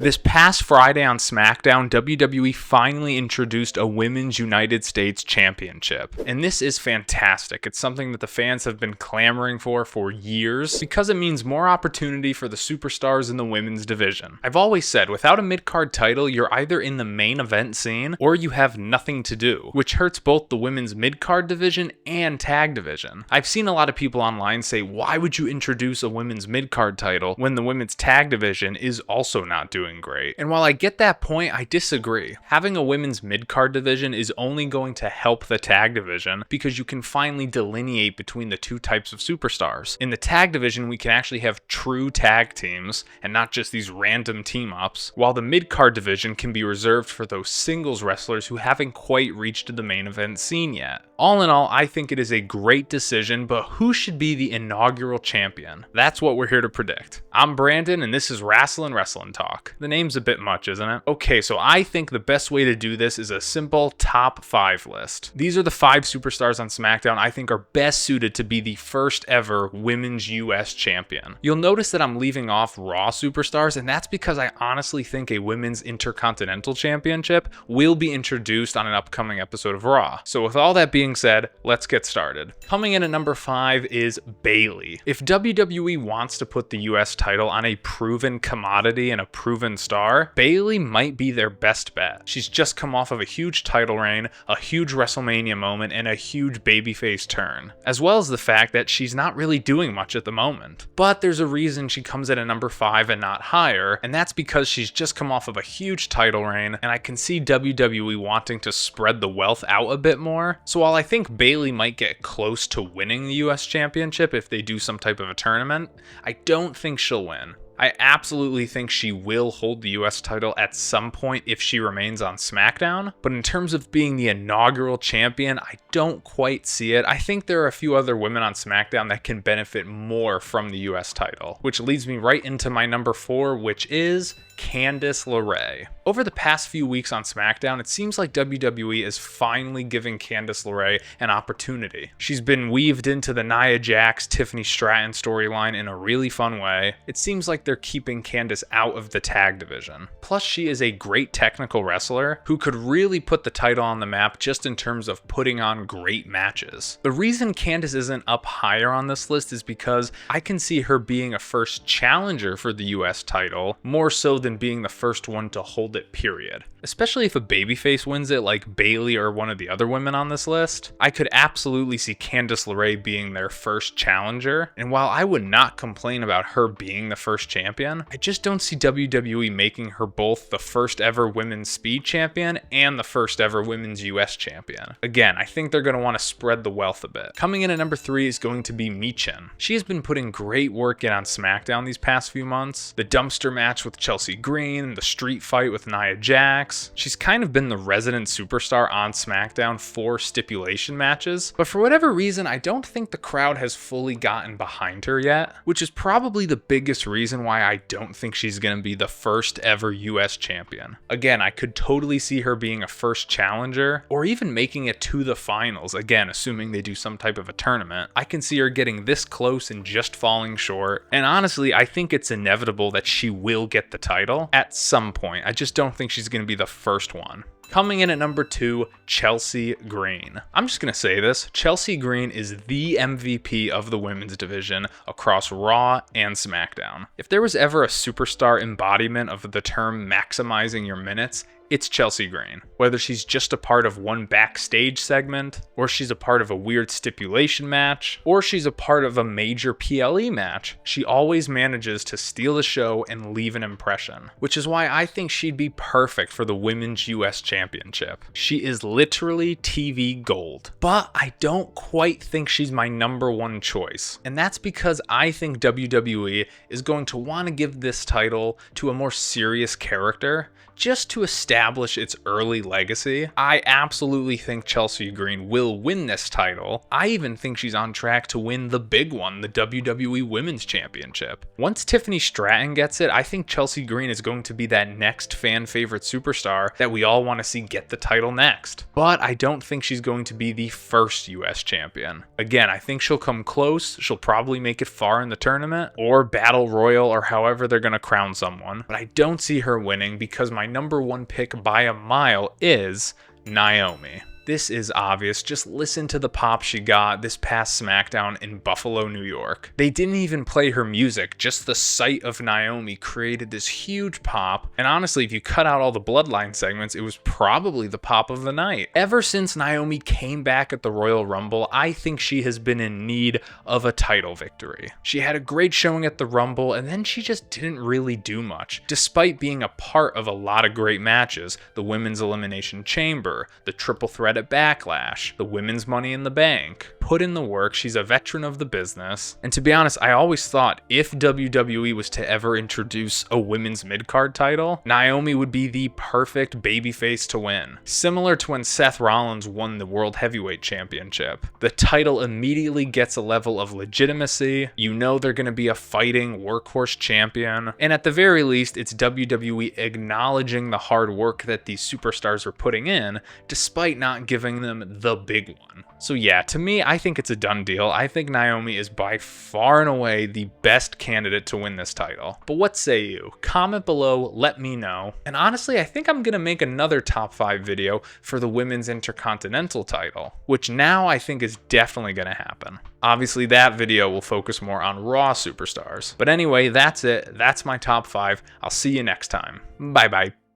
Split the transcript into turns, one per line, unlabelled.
This past Friday on SmackDown, WWE finally introduced a Women's United States Championship. And this is fantastic. It's something that the fans have been clamoring for years because it means more opportunity for the superstars in the women's division. I've always said, without a mid-card title, you're either in the main event scene or you have nothing to do, which hurts both the women's mid-card division and tag division. I've seen a lot of people online say, why would you introduce a women's mid-card title when the women's tag division is also not doing great? And while I get that point, I disagree. Having a women's mid-card division is only going to help the tag division because you can finally delineate between the two types of superstars. In the tag division, we can actually have true tag teams and not just these random team-ups, while the mid-card division can be reserved for those singles wrestlers who haven't quite reached the main event scene yet. All in all, I think it is a great decision, but who should be the inaugural champion? That's what we're here to predict. I'm Brandon, and this is Wrestling Talk. The name's a bit much, isn't it? Okay, so I think the best way to do this is a simple top 5 list. These are the 5 superstars on SmackDown I think are best suited to be the first ever Women's US Champion. You'll notice that I'm leaving off Raw superstars, and that's because I honestly think a Women's Intercontinental Championship will be introduced on an upcoming episode of Raw. So with all that being said, let's get started. Coming in at number 5 is Bayley. If WWE wants to put the US title on a proven commodity and a proven star, Bayley might be their best bet. She's just come off of a huge title reign, a huge WrestleMania moment, and a huge babyface turn, as well as the fact that she's not really doing much at the moment. But there's a reason she comes in at number 5 and not higher, and that's because she's just come off of a huge title reign, and I can see WWE wanting to spread the wealth out a bit more. So while I think Bayley might get close to winning the US Championship if they do some type of a tournament, I don't think she'll win. I absolutely think she will hold the US title at some point if she remains on SmackDown, but in terms of being the inaugural champion, I don't quite see it. I think there are a few other women on SmackDown that can benefit more from the US title, which leads me right into my number 4, which is Candice LeRae. Over the past few weeks on SmackDown, it seems like WWE is finally giving Candice LeRae an opportunity. She's been weaved into the Nia Jax, Tiffany Stratton storyline in a really fun way. It seems like they're keeping Candice out of the tag division. Plus, she is a great technical wrestler who could really put the title on the map just in terms of putting on great matches. The reason Candice isn't up higher on this list is because I can see her being a first challenger for the US title, more so than being the first one to hold it, period. Especially if a babyface wins it like Bayley or one of the other women on this list, I could absolutely see Candice LeRae being their first challenger, and while I would not complain about her being the first champion, I just don't see WWE making her both the first ever women's speed champion and the first ever women's US champion. Again, I think they're going to want to spread the wealth a bit. Coming in at number 3 is going to be Meen. She has been putting great work in on SmackDown these past few months. The dumpster match with Chelsea Green, the street fight with Nia Jax. She's kind of been the resident superstar on SmackDown for stipulation matches, but for whatever reason, I don't think the crowd has fully gotten behind her yet, which is probably the biggest reason why I don't think she's going to be the first ever US champion. Again, I could totally see her being a first challenger or even making it to the finals, again, assuming they do some type of a tournament. I can see her getting this close and just falling short, and honestly, I think it's inevitable that she will get the title at some point. I just don't think she's going to be the first one. Coming in at number 2, Chelsea Green. I'm just going to say this, Chelsea Green is the MVP of the women's division across Raw and SmackDown. If there was ever a superstar embodiment of the term maximizing your minutes, it's Chelsea Green. Whether she's just a part of one backstage segment, or she's a part of a weird stipulation match, or she's a part of a major PLE match, she always manages to steal the show and leave an impression, which is why I think she'd be perfect for the Women's US Championship. She is literally TV gold, but I don't quite think she's my number 1 choice, and that's because I think WWE is going to want to give this title to a more serious character just to establish its early legacy. I absolutely think Chelsea Green will win this title. I even think she's on track to win the big one, the WWE Women's Championship. Once Tiffany Stratton gets it, I think Chelsea Green is going to be that next fan favorite superstar that we all want to see get the title next. But I don't think she's going to be the first US champion. Again, I think she'll come close. She'll probably make it far in the tournament or Battle Royal or however they're going to crown someone. But I don't see her winning because my number one pick by a mile is Naomi. This is obvious. Just listen to the pop she got this past SmackDown in Buffalo, New York. They didn't even play her music. Just the sight of Naomi created this huge pop. And honestly, if you cut out all the Bloodline segments, it was probably the pop of the night. Ever since Naomi came back at the Royal Rumble, I think she has been in need of a title victory. She had a great showing at the Rumble, and then she just didn't really do much, despite being a part of a lot of great matches. The Women's Elimination Chamber, the Triple Threat at Backlash, the Women's Money in the Bank. Put in the work, she's a veteran of the business. And to be honest, I always thought if WWE was to ever introduce a women's mid-card title, Naomi would be the perfect babyface to win. Similar to when Seth Rollins won the World Heavyweight Championship. The title immediately gets a level of legitimacy. You know they're going to be a fighting workhorse champion. And at the very least, it's WWE acknowledging the hard work that these superstars are putting in, despite not giving them the big one. So yeah, to me, I think it's a done deal. I think Naomi is by far and away the best candidate to win this title. But what say you? Comment below, let me know. And honestly, I think I'm gonna make another top 5 video for the Women's Intercontinental title, which now I think is definitely gonna happen. Obviously, that video will focus more on Raw superstars. But anyway, that's it. That's my top 5. I'll see you next time. Bye bye.